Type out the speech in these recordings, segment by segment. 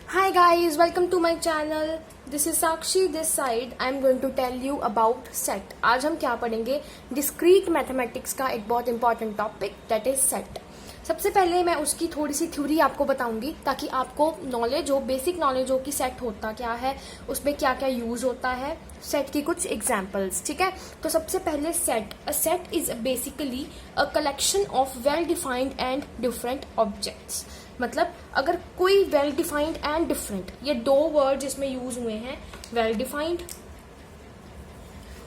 Hi guys, welcome to my channel. This is Sakshi this side. I am going to tell you about set. आज हम क्या पढ़ेंगे? Discrete mathematics का एक बहुत important topic that is set. सबसे पहले मैं उसकी थोड़ी सी थ्योरी आपको बताऊंगी ताकि आपको नॉलेज हो, बेसिक नॉलेज हो कि सेट होता क्या है, उसमें क्या क्या यूज होता है, सेट की कुछ एग्जाम्पल्स. ठीक है, तो सबसे पहले set. A set is basically a collection of well defined and different objects. मतलब अगर कोई वेल डिफाइंड एंड डिफरेंट, ये दो वर्ड जिसमें यूज हुए हैं, वेल डिफाइंड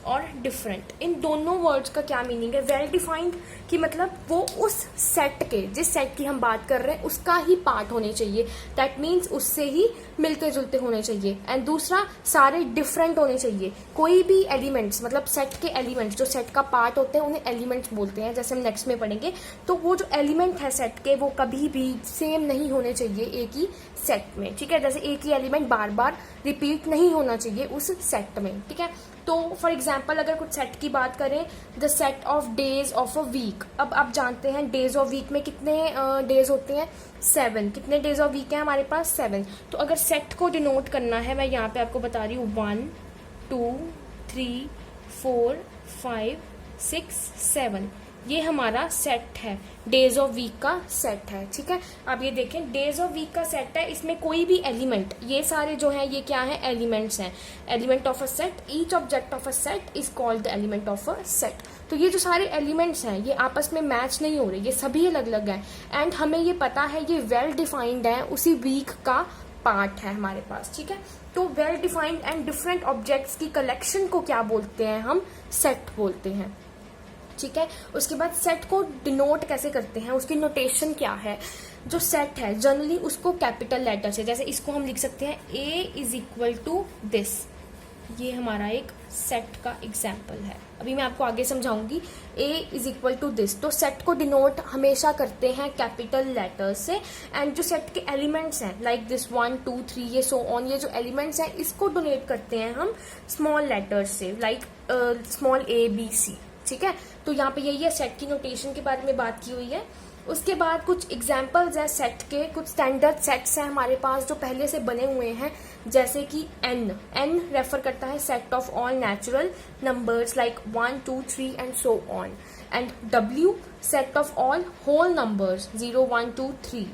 और डिफरेंट, इन दोनों वर्ड्स का क्या मीनिंग है? वेल डिफाइंड कि मतलब वो उस सेट के, जिस सेट की हम बात कर रहे हैं उसका ही पार्ट होने चाहिए, दैट मीन्स उससे ही मिलते जुलते होने चाहिए. एंड दूसरा, सारे डिफरेंट होने चाहिए. कोई भी एलिमेंट्स, मतलब सेट के एलिमेंट्स जो सेट का पार्ट होते हैं उन्हें एलिमेंट्स बोलते हैं, जैसे हम नेक्स्ट में पढ़ेंगे. तो वो जो एलिमेंट है सेट के वो कभी भी सेम नहीं होने चाहिए एक ही सेट में. ठीक है, जैसे एक ही एलिमेंट बार बार रिपीट नहीं होना चाहिए उस सेट में. ठीक है, तो फॉर एग्जाम्पल अगर कुछ सेट की बात करें, the set of days of a week. अब आप जानते हैं डेज ऑफ वीक में कितने डेज होते हैं? 7. कितने डेज ऑफ वीक है हमारे पास? 7. तो अगर सेट को डिनोट करना है, मैं यहाँ पे आपको बता रही हूँ 1 2 3 4 5 6 7. ये हमारा सेट है, डेज ऑफ वीक का सेट है. ठीक है, अब ये देखें, डेज ऑफ वीक का सेट है, इसमें कोई भी एलिमेंट, ये सारे जो है ये क्या है? एलिमेंट्स हैं. Element of a set, each object of a set is called the element of a set. तो ये जो सारे एलिमेंट्स हैं ये आपस में मैच नहीं हो रहे, ये सभी अलग अलग हैं. एंड हमें ये पता है ये वेल डिफाइंड है, उसी वीक का पार्ट है हमारे पास. ठीक है, तो well defined and different objects की कलेक्शन को क्या बोलते हैं? हम सेट बोलते हैं. ठीक है, उसके बाद सेट को डिनोट कैसे करते हैं, उसकी नोटेशन क्या है? जो सेट है जनरली उसको कैपिटल लेटर से, जैसे इसको हम लिख सकते हैं A is equal to this. ये हमारा एक सेट का एग्जाम्पल है, अभी मैं आपको आगे समझाऊंगी. A is equal to this. तो सेट को डिनोट हमेशा करते हैं कैपिटल लेटर से. एंड जो सेट के एलिमेंट्स हैं लाइक दिस 1 2 3 ये सो ऑन, ये जो एलिमेंट्स हैं इसको डोनेट करते हैं हम स्मॉल लेटर से, लाइक स्मॉल ABC. ठीक है, तो यहाँ पे यही है, सेट की नोटेशन के बारे में बात की हुई है. उसके बाद कुछ एग्जाम्पल्स हैं सेट के, कुछ स्टैंडर्ड सेट्स हैं हमारे पास जो पहले से बने हुए हैं, जैसे कि n रेफर करता है set of all natural numbers like 1 2 3 and so on. And W set of all whole numbers 0 1 2 3.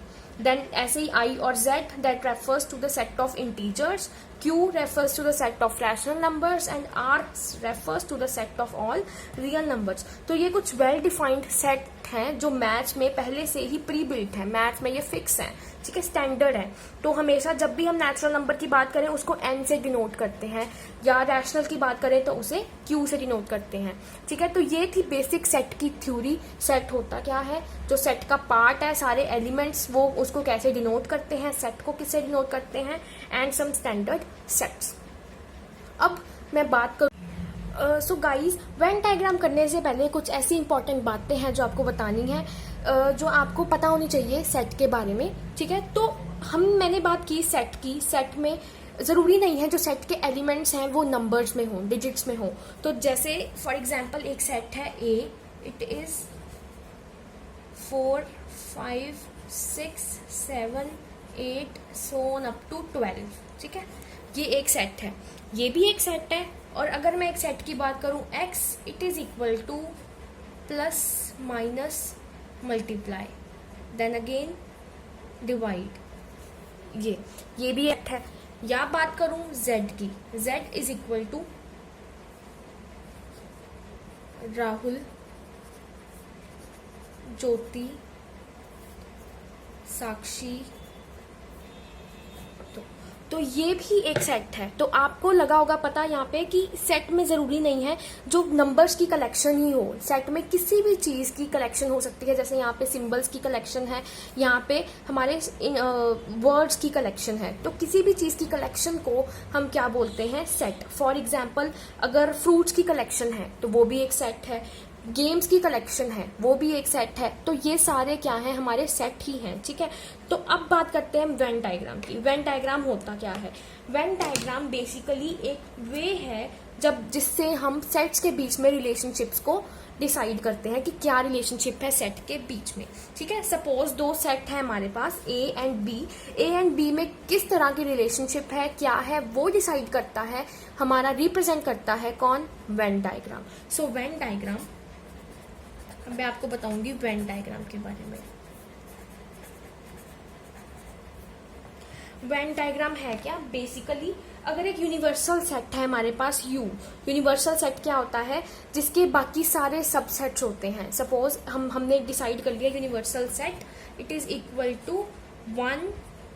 Then ऐसे ही I और Z that refers to the set of integers, Q refers to the set of rational numbers and R refers to the set of all real numbers. तो ये कुछ well defined set हैं जो math में पहले से ही pre built है, math में ये फिक्स है. ठीक है, स्टैंडर्ड है. तो हमेशा जब भी हम नेचुरल नंबर की बात करें उसको n से डिनोट करते हैं, या रैशनल की बात करें तो उसे q से डिनोट करते हैं. ठीक है, तो ये थी बेसिक सेट की थ्योरी. सेट होता क्या है, जो सेट का पार्ट है, सारे एलिमेंट्स, वो उसको कैसे डिनोट करते हैं, सेट को किससे डिनोट करते हैं, एंड सम स्टैंडर्ड सेट्स. अब मैं बात करूँ, सो गाइज, वेन डायग्राम करने से पहले कुछ ऐसी इंपॉर्टेंट बातें हैं जो आपको बतानी है, जो आपको पता होनी चाहिए सेट के बारे में. ठीक है, तो मैंने बात की सेट की. सेट में ज़रूरी नहीं है जो सेट के एलिमेंट्स हैं वो नंबर्स में हों, डिजिट्स में हों. तो जैसे फॉर एग्जांपल एक सेट है A, it is 4 5 6 7 8 so on up to 12. ठीक है, ये एक सेट है, ये भी एक सेट है. और अगर मैं एक सेट की बात करूं X, it is equal to plus minus multiply then again divide, ये भी एक है. या बात करूं Z की, Z is equal to Rahul, Jyoti, Sakshi. तो ये भी एक सेट है. तो आपको लगा होगा पता यहाँ पे कि सेट में ज़रूरी नहीं है जो नंबर्स की कलेक्शन ही हो, सेट में किसी भी चीज़ की कलेक्शन हो सकती है. जैसे यहाँ पे सिंबल्स की कलेक्शन है, यहाँ पे हमारे वर्ड्स की कलेक्शन है. तो किसी भी चीज़ की कलेक्शन को हम क्या बोलते हैं? सेट. फॉर एग्जाम्पल अगर फ्रूट्स की कलेक्शन है तो वो भी एक सेट है. गेम्स की कलेक्शन है वो भी एक सेट है। तो ये सारे क्या हैं, हमारे सेट ही हैं, ठीक है। तो अब बात करते हैं वेन डायग्राम की। वेन डायग्राम होता क्या है? वेन डायग्राम बेसिकली एक वे है जब जिससे हम सेट्स के बीच में रिलेशनशिप्स को डिसाइड करते हैं कि क्या रिलेशनशिप है सेट के बीच में, ठीक है। सपोज दो सेट है हमारे पास A and B. A and B में किस तरह की रिलेशनशिप है, क्या है, वो डिसाइड करता है, हमारा रिप्रेजेंट करता है कौन? Venn diagram. So Venn diagram, मैं आपको बताऊंगी वेन डायग्राम के बारे में। वेन डायग्राम है क्या? बेसिकली अगर एक यूनिवर्सल सेट है हमारे पास यू, यूनिवर्सल सेट क्या होता है? जिसके बाकी सारे सबसेट्स होते हैं। सपोज हमने डिसाइड कर लिया universal set it is equal to 1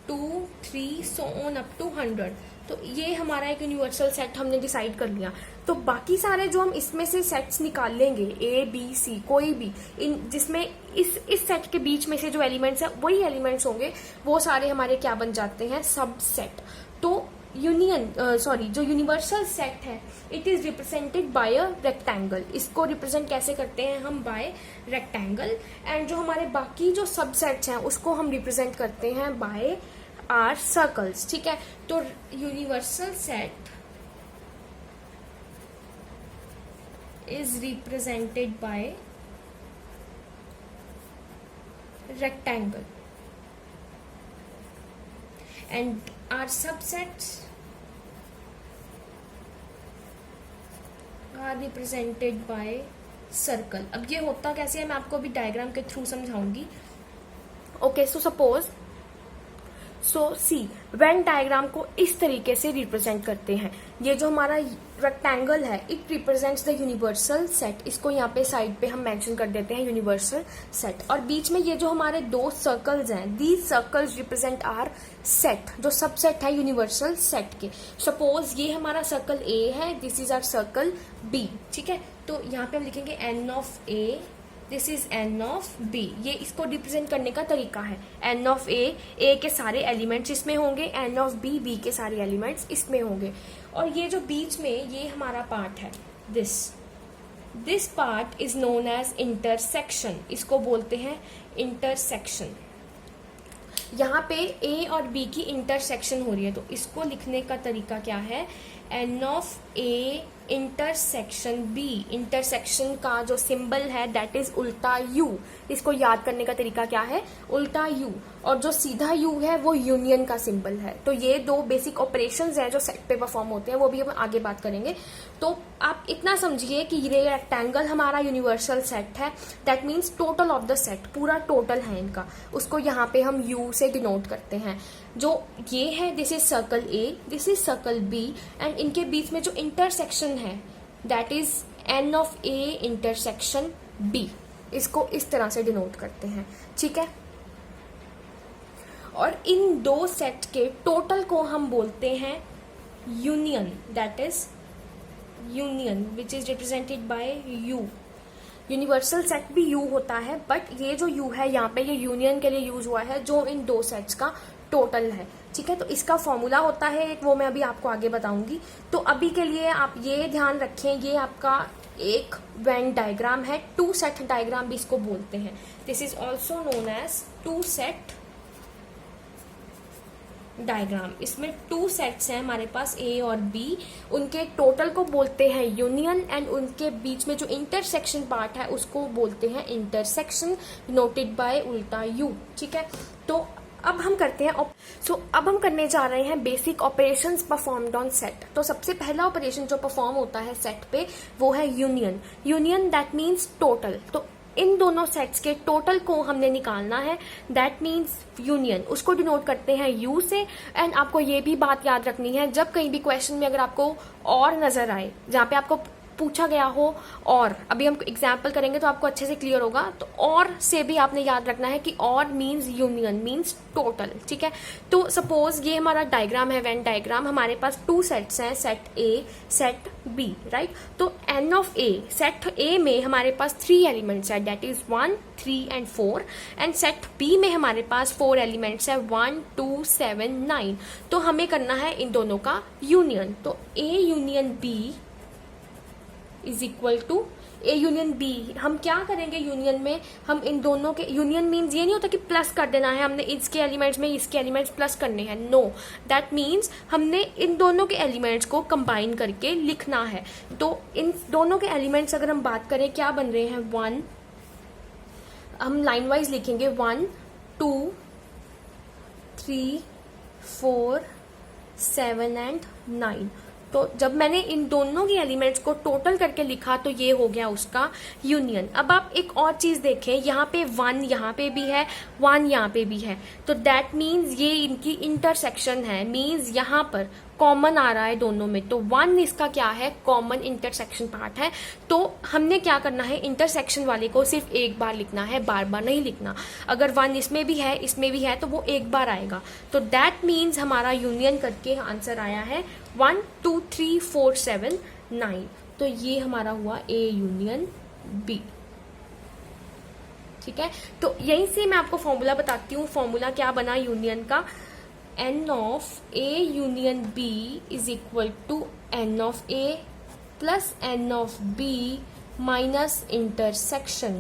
2 3 so on up to 100। तो ये हमारा एक यूनिवर्सल सेट हमने डिसाइड कर लिया। तो बाकी सारे जो हम इसमें से सेट्स निकाल लेंगे ए बी सी कोई भी, इन जिसमें इस सेट के बीच में से जो एलिमेंट्स है वही एलिमेंट्स होंगे, वो सारे हमारे क्या बन जाते हैं? सब सेट। तो जो यूनिवर्सल सेट है it is represented by a rectangle. इसको रिप्रेजेंट कैसे करते हैं हम? Bye rectangle. एंड जो हमारे बाकी जो सबसेट्स हैं उसको हम रिप्रेजेंट करते हैं बाय आर सर्कल्स, ठीक है। तो universal set is represented by rectangle and our subsets are represented by circle। अब ये होता कैसे है मैं आपको अभी डायग्राम के थ्रू समझाऊंगी। Okay, so suppose see Venn diagram को इस तरीके से रिप्रेजेंट करते हैं। ये जो हमारा रेक्टेंगल है it represents the universal set. इसको यहाँ पे साइड पे हम मेंशन कर देते हैं यूनिवर्सल सेट। और बीच में ये जो हमारे दो सर्कल्स हैं, these circles represent our set, जो सबसेट है यूनिवर्सल सेट के। सपोज ये हमारा सर्कल ए है, this is our circle B, ठीक है। तो यहाँ पे हम लिखेंगे n of A, this is n of B. ये इसको रिप्रेजेंट करने का तरीका है। एन ऑफ ए के सारे एलिमेंट्स इसमें होंगे, एन ऑफ बी के सारे एलिमेंट्स इसमें होंगे। और ये जो बीच में ये हमारा पार्ट है, this part is known as intersection. इसको बोलते हैं इंटरसेक्शन। यहाँ पे ए और बी की इंटरसेक्शन हो रही है, तो इसको लिखने का तरीका क्या है? N of A intersection B. Intersection का जो सिंबल है दैट इज उल्टा यू। इसको याद करने का तरीका क्या है? उल्टा यू। और जो सीधा यू है वो यूनियन का सिंबल है। तो ये दो बेसिक ऑपरेशंस हैं जो सेट पे परफॉर्म होते हैं, वो भी हम आगे बात करेंगे। तो आप इतना समझिए कि ये रेक्टेंगल हमारा यूनिवर्सल सेट है, that means total of the set, पूरा टोटल है इनका, उसको यहाँ पे हम यू से डिनोट करते हैं। जो ये है this is circle A, this is circle B, and इनके बीच में जो इंटरसेक्शन है that is n of A intersection B. इसको इस तरह से डिनोट करते हैं, ठीक है। और इन दो सेट के टोटल को हम बोलते हैं union, that is union which is represented by you. Universal set भी यू होता है, बट ये जो यू है यहाँ पे ये यूनियन के लिए यूज हुआ है, जो इन दो सेट्स का टोटल है, ठीक है। तो इसका फॉर्मूला होता है एक, वो मैं अभी आपको आगे बताऊंगी। तो अभी के लिए आप ये ध्यान रखें, ये आपका एक वेन डायग्राम है, टू सेट डायग्राम भी इसको बोलते हैं। This is also known as two set diagram. इसमें टू सेट्स हैं हमारे पास ए और बी, उनके टोटल को बोलते हैं यूनियन, एंड उनके बीच में जो इंटरसेक्शन पार्ट है उसको बोलते हैं इंटरसेक्शन, नोटेड बाय उल्टा यू, ठीक है। तो अब हम करते हैं अब हम करने जा रहे हैं basic operations performed on set. तो सबसे पहला ऑपरेशन जो परफॉर्म होता है सेट पे वो है union. Union that means total. तो इन दोनों सेट्स के टोटल को हमने निकालना है, दैट मीन्स यूनियन। उसको डिनोट करते हैं यू से। एंड आपको ये भी बात याद रखनी है, जब कहीं भी क्वेश्चन में अगर आपको और नजर आए, जहाँ पे आपको पूछा गया हो, और अभी हम एग्जाम्पल करेंगे तो आपको अच्छे से क्लियर होगा, तो और से भी आपने याद रखना है कि और मीन्स यूनियन मीन्स टोटल, ठीक है। तो सपोज ये हमारा डायग्राम है, वेन डायग्राम, हमारे पास टू सेट्स हैं, set A set B, right. तो n of A, set A में हमारे पास 3 एलिमेंट्स है, that is 1 3 and 4, and set B में हमारे पास 4 एलिमेंट्स है, 1 2 7 9। तो हमें करना है इन दोनों का यूनियन। तो A union B is equal to A union B, हम क्या करेंगे यूनियन में, हम इन दोनों के यूनियन मीन्स ये नहीं होता कि प्लस कर देना है, हमने इसके एलिमेंट्स में इसके एलिमेंट्स प्लस करने हैं, नो, दैट मीन्स हमने इन दोनों के एलिमेंट्स को कंबाइन करके लिखना है। तो इन दोनों के एलिमेंट्स अगर हम बात करें क्या बन रहे हैं, 1, हम लाइन वाइज लिखेंगे 1 2 3 4 7 एंड 9। तो जब मैंने इन दोनों की एलिमेंट्स को टोटल करके लिखा तो ये हो गया उसका यूनियन। अब आप एक और चीज देखें, यहाँ पे 1 यहाँ पे भी है, 1 यहाँ पे भी है, तो दैट मीन्स ये इनकी इंटरसेक्शन है, मीन्स यहाँ पर कॉमन आ रहा है दोनों में, तो 1 इसका क्या है, कॉमन इंटरसेक्शन पार्ट है। तो हमने क्या करना है, इंटरसेक्शन वाले को सिर्फ एक बार लिखना है, बार बार नहीं लिखना। अगर 1 इसमें भी है इसमें भी है तो वो एक बार आएगा। तो दैट मीन्स हमारा यूनियन करके आंसर आया है 1 2 3 4 7 9। तो ये हमारा हुआ ए यूनियन बी। ठीक है, तो यहीं से मैं आपको फॉर्मूला बताती हूँ। फॉर्मूला क्या बना यूनियन का, n of A union B is equal to n of A plus n of B minus intersection।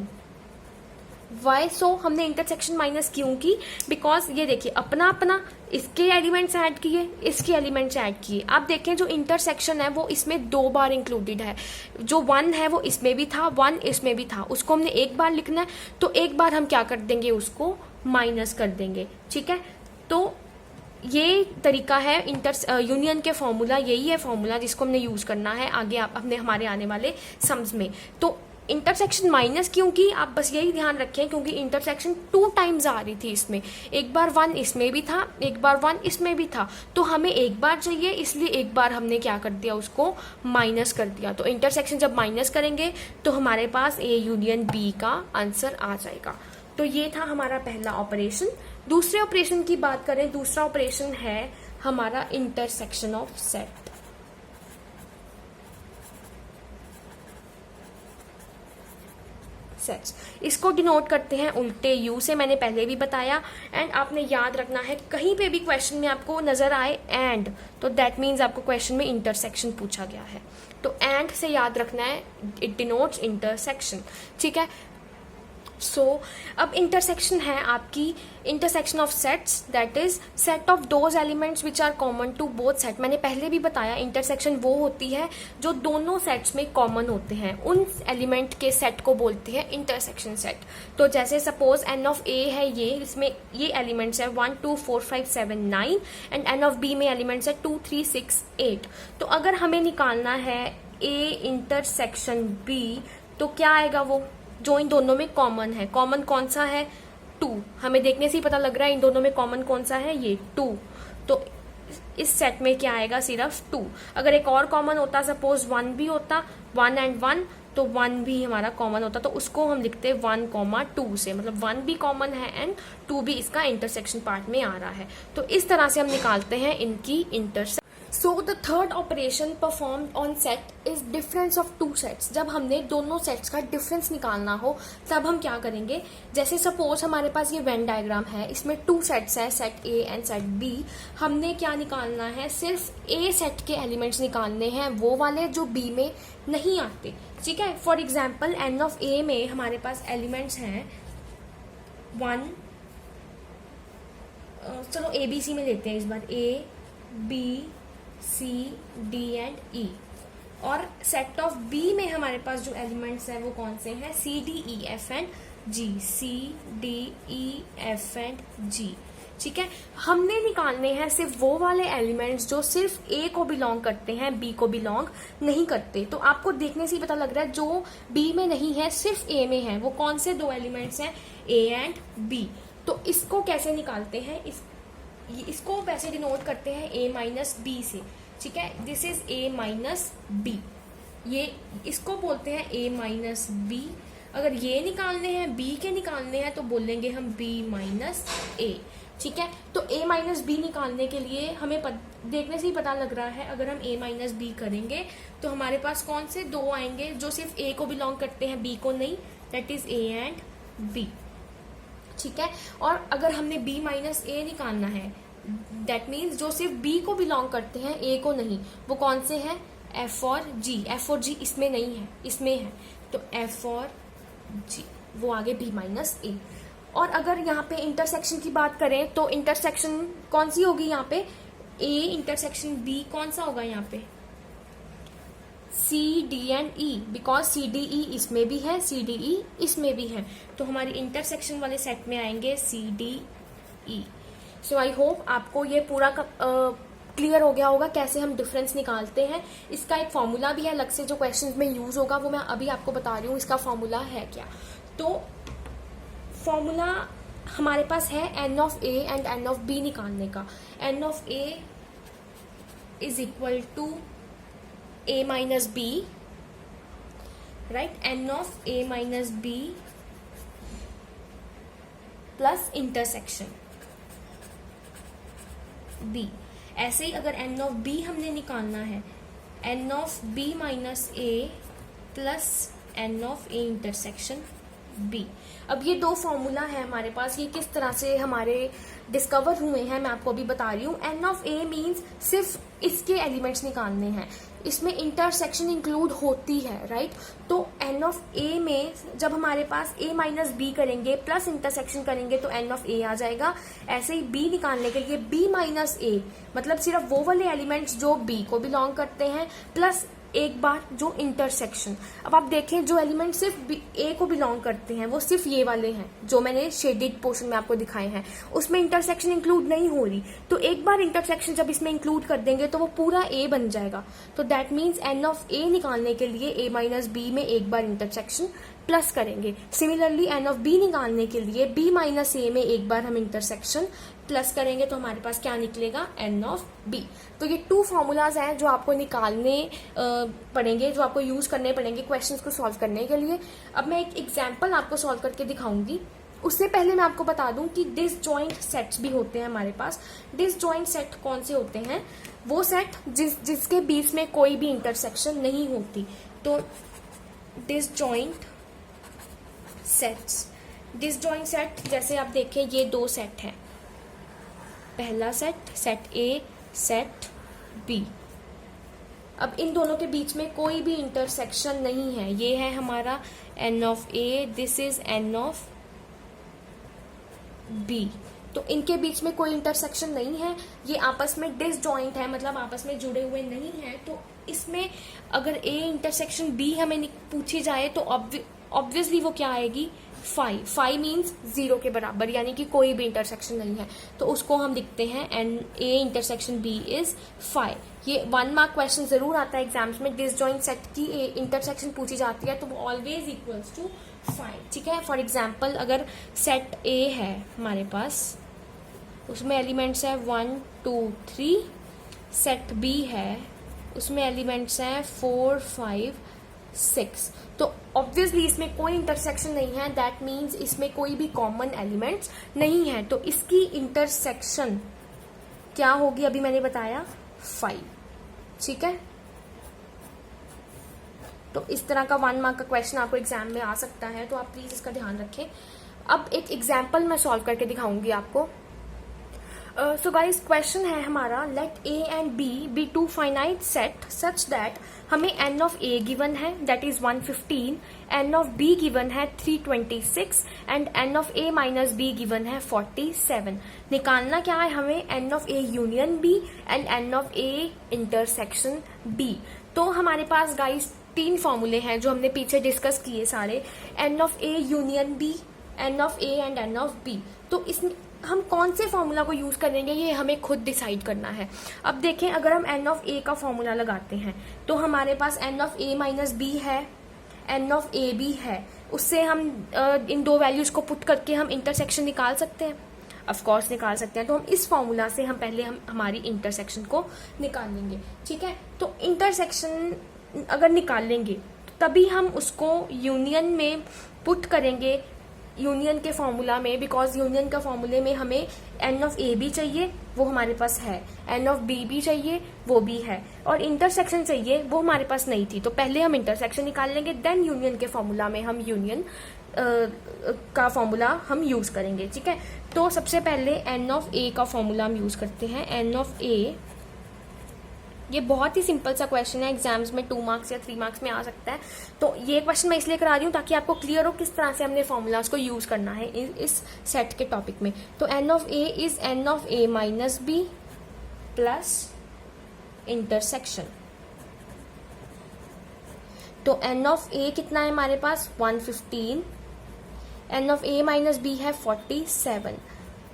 Why so? हमने इंटरसेक्शन माइनस क्यों की, बिकॉज ये देखिए अपना अपना इसके एलिमेंट्स ऐड किए, इसके एलिमेंट्स ऐड किए। आप देखें जो इंटरसेक्शन है वो इसमें 2 बार इंक्लूडेड है, जो 1 है वो इसमें भी था, 1 इसमें भी था, उसको हमने एक बार लिखना है, तो एक बार हम क्या कर देंगे, उसको माइनस कर देंगे। ठीक है, तो ये तरीका है यूनियन के फॉर्मूला, यही है फॉर्मूला जिसको हमने यूज करना है आगे अपने हमारे आने वाले सम्स में। तो इंटरसेक्शन माइनस क्योंकि आप बस यही ध्यान रखें, क्योंकि इंटरसेक्शन 2 टाइम्स आ रही थी इसमें, एक बार 1 इसमें भी था, एक बार 1 इसमें भी था, तो हमें एक बार चाहिए, इसलिए एक बार हमने क्या कर दिया, उसको माइनस कर दिया। तो इंटरसेक्शन जब माइनस करेंगे तो हमारे पास ए यूनियन बी का आंसर आ जाएगा। तो ये था हमारा पहला ऑपरेशन। दूसरे ऑपरेशन की बात करें, दूसरा ऑपरेशन है हमारा इंटरसेक्शन ऑफ सेट। सेट्स इसको डिनोट करते हैं उल्टे यू से, मैंने पहले भी बताया। एंड आपने याद रखना है, कहीं पे भी क्वेश्चन में आपको नजर आए एंड, तो दैट मीन्स आपको क्वेश्चन में इंटरसेक्शन पूछा गया है, तो एंड से याद रखना है, इट डिनोट्स इंटरसेक्शन। ठीक है, सो अब इंटरसेक्शन है आपकी intersection of sets, that is set of those elements which are common to both set. मैंने पहले भी बताया इंटरसेक्शन वो होती है जो दोनों सेट्स में कॉमन होते हैं, उन एलिमेंट के सेट को बोलते हैं इंटरसेक्शन सेट। तो जैसे सपोज एन ऑफ ए है, ये इसमें ये एलिमेंट्स है 1 2 4 5 7 9 एंड एन ऑफ बी में एलिमेंट्स है 2 3 6 8। तो अगर हमें निकालना है ए इंटरसेक्शन बी, तो क्या आएगा, वो जो इन दोनों में कॉमन है। कॉमन कौन सा है, 2, हमें देखने से ही पता लग रहा है इन दोनों में कॉमन कौन सा है, ये 2। तो इस सेट में क्या आएगा, सिर्फ 2। अगर एक और कॉमन होता, सपोज 1 भी होता, 1 एंड 1, तो 1 भी हमारा कॉमन होता, तो उसको हम लिखते 1,2 से, मतलब 1 भी कॉमन है एंड 2 भी इसका इंटरसेक्शन पार्ट में आ रहा है। तो इस तरह से हम निकालते हैं इनकी intersection. So the third operation performed on set is difference of two sets। जब हमने दोनों सेट्स का डिफरेंस निकालना हो तब हम क्या करेंगे, जैसे सपोज हमारे पास ये वेन डायग्राम है, इसमें 2 सेट्स है, set A and set B. हमने क्या निकालना है, सिर्फ ए सेट के एलिमेंट्स निकालने हैं, वो वाले जो बी में नहीं आते। ठीक है, फॉर एग्जाम्पल एन ऑफ ए में हमारे पास एलिमेंट्स हैं 1, चलो ए बी सी में लेते हैं इस बार, A B C D and E, और सेट ऑफ बी में हमारे पास जो एलिमेंट्स हैं वो कौन से हैं, C D E F and G, C D E F and G. ठीक है, हमने निकालने हैं सिर्फ वो वाले एलिमेंट्स जो सिर्फ ए को बिलोंग करते हैं, बी को बिलोंग नहीं करते। तो आपको देखने से ही पता लग रहा है जो बी में नहीं है सिर्फ ए में है, वो कौन से 2 एलिमेंट्स हैं, ए एंड बी। तो इसको कैसे निकालते हैं, इसको वैसे डिनोट करते हैं a माइनस बी से। ठीक है, this is a minus B, ये इसको बोलते हैं a माइनस बी। अगर ये निकालने हैं, b के निकालने हैं, तो बोलेंगे हम b माइनस a। ठीक है, तो a माइनस बी निकालने के लिए हमें देखने से ही पता लग रहा है, अगर हम a माइनस बी करेंगे तो हमारे पास कौन से 2 आएंगे जो सिर्फ a को बिलोंग करते हैं, b को नहीं, that is a and b। ठीक है, और अगर हमने b माइनस ए निकालना है, दैट मीन्स जो सिर्फ b को बिलोंग करते हैं, a को नहीं, वो कौन से हैं, f और g। f और g इसमें नहीं है, इसमें है, तो एफ और जी वो आगे बी माइनस ए। और अगर यहाँ पे इंटरसेक्शन की बात करें तो इंटरसेक्शन कौन सी होगी यहाँ पे, ए इंटरसेक्शन बी कौन सा होगा यहाँ पे, C D and E, because C D E इसमें भी है, सी डी ई इसमें भी है, तो हमारी इंटरसेक्शन वाले सेट में आएंगे सी D E. So I hope आपको ये पूरा क्लियर हो गया होगा कैसे हम डिफरेंस निकालते हैं। इसका एक फॉर्मूला भी है अलग से जो क्वेश्चंस में यूज होगा, वो मैं अभी आपको बता रही हूँ इसका फॉर्मूला है क्या। तो फॉर्मूला हमारे पास है n of A and n of B निकालने का। N of A is equal to A minus B, right, n of A minus B plus intersection B. ऐसे ही अगर एन ऑफ बी हमने निकालना है, n of B minus A plus n of A intersection B. अब ये दो formula है हमारे पास, ये किस तरह से हमारे डिस्कवर हुए हैं मैं आपको अभी बता रही हूँ। एन ऑफ ए मीन्स सिर्फ इसके एलिमेंट्स निकालने हैं, इसमें इंटरसेक्शन इंक्लूड होती है, राइट। तो एन ऑफ ए में जब हमारे पास ए माइनस बी करेंगे प्लस इंटरसेक्शन करेंगे तो एन ऑफ ए आ जाएगा। ऐसे ही बी निकालने के लिए बी माइनस ए मतलब सिर्फ वो वाले एलिमेंट्स जो बी को बिलोंग करते हैं प्लस एक बार जो इंटरसेक्शन। अब आप देखें जो एलिमेंट सिर्फ ए को बिलोंग करते हैं वो सिर्फ ये वाले हैं जो मैंने शेडेड पोर्शन में आपको दिखाए हैं, उसमें इंटरसेक्शन इंक्लूड नहीं हो रही। तो एक बार इंटरसेक्शन जब इसमें इंक्लूड कर देंगे तो वो पूरा ए बन जाएगा। तो दैट मीन्स एन ऑफ ए निकालने के लिए ए माइनस बी में एक बार इंटरसेक्शन प्लस करेंगे। सिमिलरली एन ऑफ बी निकालने के लिए बी माइनस ए में एक बार हम इंटरसेक्शन प्लस करेंगे तो हमारे पास क्या निकलेगा, एन ऑफ बी। तो ये टू फॉर्मूलाज हैं जो आपको निकालने पड़ेंगे, जो आपको यूज करने पड़ेंगे क्वेश्चंस को सॉल्व करने के लिए। अब मैं एक एग्जांपल आपको सॉल्व करके दिखाऊंगी। उससे पहले मैं आपको बता दूं कि डिसजॉइंट सेट्स भी होते हैं हमारे पास। डिसजॉइंट सेट कौन से होते हैं, वो सेट जिसके बीच में कोई भी इंटरसेक्शन नहीं होती। तो डिसजॉइंट सेट्स, डिसजॉइंट सेट जैसे आप देखें ये दो सेट हैं, पहला set set A set B. अब इन दोनों के बीच में कोई भी इंटरसेक्शन नहीं है। ये है हमारा n of A, this is n of B. तो इनके बीच में कोई इंटरसेक्शन नहीं है, ये आपस में डिसजॉइंट है, मतलब आपस में जुड़े हुए नहीं है। तो इसमें अगर ए इंटरसेक्शन बी हमें पूछी जाए तो ऑब्वियसली वो क्या आएगी, फाइव। फाइव मीन्स जीरो के बराबर, यानी कि कोई भी इंटरसेक्शन नहीं है। तो उसको हम लिखते हैं n A intersection B is five. ये 1 मार्क क्वेश्चन जरूर आता है एग्जाम्स में, डिसजॉइंट सेट की इंटरसेक्शन पूछी जाती है तो वो ऑलवेज इक्वल्स टू 5, ठीक है। फॉर एग्जाम्पल अगर सेट ए है हमारे पास, उसमें एलिमेंट्स है 1 2 3, सेट बी है उसमें एलिमेंट्स हैं 4 5 6। तो ऑब्वियसली इसमें कोई इंटरसेक्शन नहीं है, दैट मीन्स इसमें कोई भी कॉमन एलिमेंट्स नहीं है। तो इसकी इंटरसेक्शन क्या होगी, अभी मैंने बताया 5, ठीक है। तो इस तरह का 1 मार्क का क्वेश्चन आपको एग्जाम में आ सकता है, तो आप प्लीज इसका ध्यान रखें। अब एक एग्जाम्पल मैं सॉल्व करके दिखाऊंगी आपको। सो गाइस क्वेश्चन है हमारा, let A and B be two finite set such that, हमें एन ऑफ ए गिवन है that is 115, n of B given है 326 and n of A minus B given है 47। निकालना क्या है हमें, n of A union B and n of A intersection B. तो हमारे पास गाइस 3 फॉर्मूले हैं जो हमने पीछे डिस्कस किए सारे, n of A union B, n of A and n of B. तो इसमें हम कौन से फॉर्मूला को यूज करेंगे ये हमें खुद डिसाइड करना है। अब देखें अगर हम एन ऑफ ए का फॉर्मूला लगाते हैं तो हमारे पास n of A minus B है, एन ऑफ ए बी है, उससे हम इन दो वैल्यूज को पुट करके हम इंटरसेक्शन निकाल सकते हैं, ऑफ कोर्स निकाल सकते हैं। तो हम इस फॉर्मूला से हम पहले हमारी इंटरसेक्शन को निकाल लेंगे, ठीक है। तो इंटरसेक्शन अगर निकालेंगे तभी हम उसको यूनियन में पुट करेंगे, यूनियन के फॉर्मूला में, बिकॉज यूनियन का फॉर्मूले में हमें एन ऑफ ए भी चाहिए, वो हमारे पास है, एन ऑफ बी भी चाहिए, वो भी है, और इंटरसेक्शन चाहिए, वो हमारे पास नहीं थी। तो पहले हम इंटरसेक्शन निकाल लेंगे, देन यूनियन के फॉर्मूला में हम यूनियन का फॉर्मूला हम यूज करेंगे, ठीक है। तो सबसे पहले एन ऑफ ए का फॉर्मूला हम यूज करते हैं। एन ऑफ ए ये बहुत ही सिंपल सा क्वेश्चन है, एग्जाम्स में 2 मार्क्स या 3 मार्क्स में आ सकता है। तो ये क्वेश्चन मैं इसलिए करा रही हूँ ताकि आपको क्लियर हो किस तरह से हमने फॉर्मूलाज को यूज करना है इस सेट के टॉपिक में। तो n of a is n of a minus b plus intersection. तो n ऑफ a कितना है हमारे पास 115, n of a minus b है 47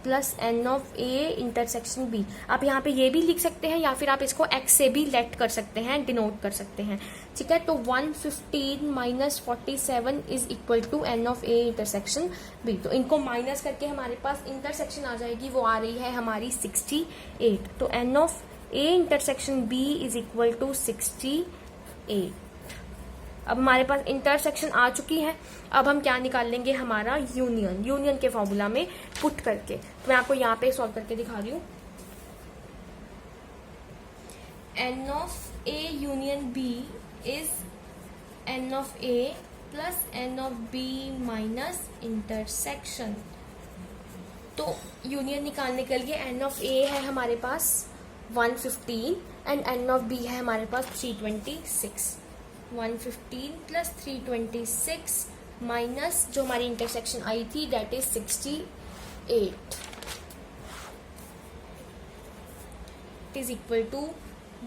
plus n of a intersection b। आप यहाँ पे ये भी लिख सकते हैं या फिर आप इसको x से भी लेट कर सकते हैं, डिनोट कर सकते हैं, ठीक है। तो 115 minus 47 is equal to n of a intersection b। तो इनको माइनस करके हमारे पास इंटरसेक्शन आ जाएगी, वो आ रही है हमारी 68। तो n of a intersection b is equal to 68। अब हमारे पास इंटरसेक्शन आ चुकी है। अब हम क्या निकाल लेंगे, हमारा यूनियन के फॉर्मूला में पुट करके। तो मैं आपको यहाँ पे सॉल्व करके दिखा रही हूँ। n of a union b is n of a plus n of b minus intersection. तो यूनियन निकालने के लिए n ऑफ a है हमारे पास 115 एंड n ऑफ b है हमारे पास 326। 115 प्लस 326 माइनस जो हमारी इंटरसेक्शन आई थी that is 68 is equal to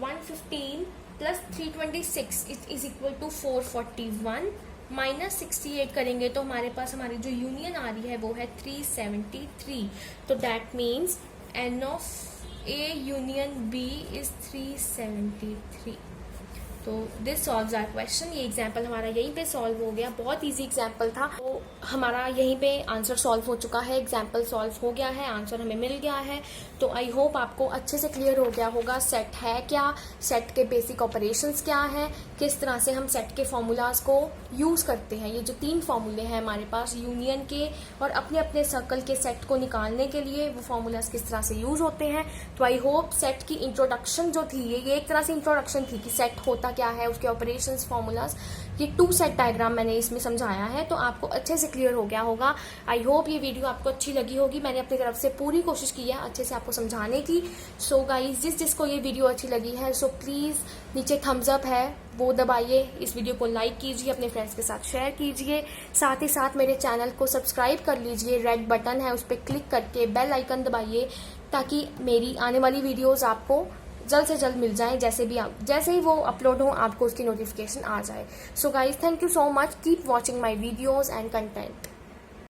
115 plus 326 is equal to 441 minus 68 करेंगे तो हमारे पास हमारी जो यूनियन आ रही है वो है 373। तो that means n of a union b is 373। तो दिस सॉल्व्स आवर क्वेश्चन। ये एग्जाम्पल हमारा यहीं पे सॉल्व हो गया, बहुत इजी एग्जाम्पल था। तो हमारा यहीं पे आंसर सॉल्व हो चुका है, एग्जाम्पल सॉल्व हो गया है, आंसर हमें मिल गया है। तो आई होप आपको अच्छे से क्लियर हो गया होगा सेट है क्या, सेट के बेसिक ऑपरेशंस क्या हैं, किस तरह से हम सेट के फॉर्मूलाज को यूज करते हैं। ये जो 3 फॉर्मूले हैं हमारे पास यूनियन के और अपने अपने सर्कल के सेट को निकालने के लिए, वो फॉर्मूलाज किस तरह से यूज होते हैं। तो आई होप सेट की इंट्रोडक्शन जो थी, ये एक तरह से इंट्रोडक्शन थी कि सेट होता क्या है, उसके ऑपरेशंस, फॉर्मूलाज, ये 2 सेट डायग्राम मैंने इसमें समझाया है। तो आपको अच्छे से क्लियर हो गया होगा। आई होप ये वीडियो आपको अच्छी लगी होगी। मैंने अपनी तरफ से पूरी कोशिश की है अच्छे से आपको समझाने की। सो गाइज, जिसको ये वीडियो अच्छी लगी है सो प्लीज नीचे थम्स अप है वो दबाइए, इस वीडियो को लाइक कीजिए, अपने फ्रेंड्स के साथ शेयर कीजिए, साथ ही साथ मेरे चैनल को सब्सक्राइब कर लीजिए। रेड बटन है उस पर क्लिक करके बेल आइकन दबाइए ताकि मेरी आने वाली वीडियोस आपको जल्द से जल्द मिल जाए। जैसे ही वो अपलोड हो आपको उसकी नोटिफिकेशन आ जाए। So guys, thank you so much. Keep watching my videos and content.